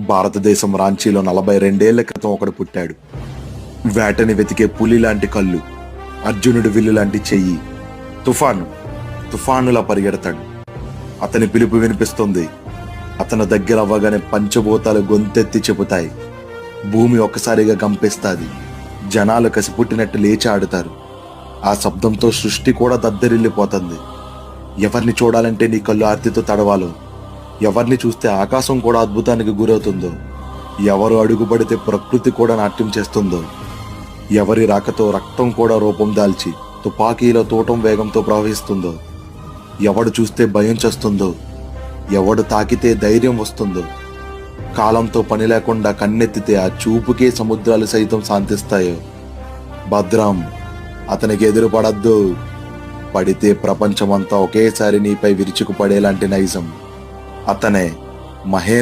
భారతదేశం రాంచీలో 42 ఏళ్ల క్రితం ఒకడు పుట్టాడు. వేటని వెతికే పులి లాంటి కళ్ళు, అర్జునుడి విల్లు లాంటి చెయ్యి, తుఫానులా పరిగెడతాడు. అతని పిలుపు వినిపిస్తుంది. అతను దగ్గర అవ్వగానే పంచభూతాలు గొంతెత్తి చెబుతాయి. భూమి ఒక్కసారిగా కంపిస్తాది. జనాలు కసిపుట్టినట్టు లేచి ఆడుతారు. ఆ శబ్దంతో సృష్టి కూడా దద్దరిల్లిపోతుంది. ఎవరిని చూడాలంటే నీ కళ్ళు ఆర్తితో తడవాలో, ఎవరిని చూస్తే ఆకాశం కూడా అద్భుతానికి గురవుతుందో, ఎవరు అడుగుపడితే ప్రకృతి కూడా నాట్యం చేస్తుందో, ఎవరి రాకతో రక్తం కూడా రూపం దాల్చి తుపాకీలో తోటం వేగంతో ప్రవహిస్తుందో, ఎవడు చూస్తే భయం చేస్తుందో, ఎవడు తాకితే ధైర్యం వస్తుందో, కాలంతో పని లేకుండా కన్నెత్తితే ఆ చూపుకే సముద్రాలు సైతం శాంతిస్తాయో, భద్రం, అతనికి ఎదురు పడద్దు. పడితే ప్రపంచమంతా ఒకేసారి నీపై విరుచుకు పడేలాంటి నైజం. అతనే మహేంద్ర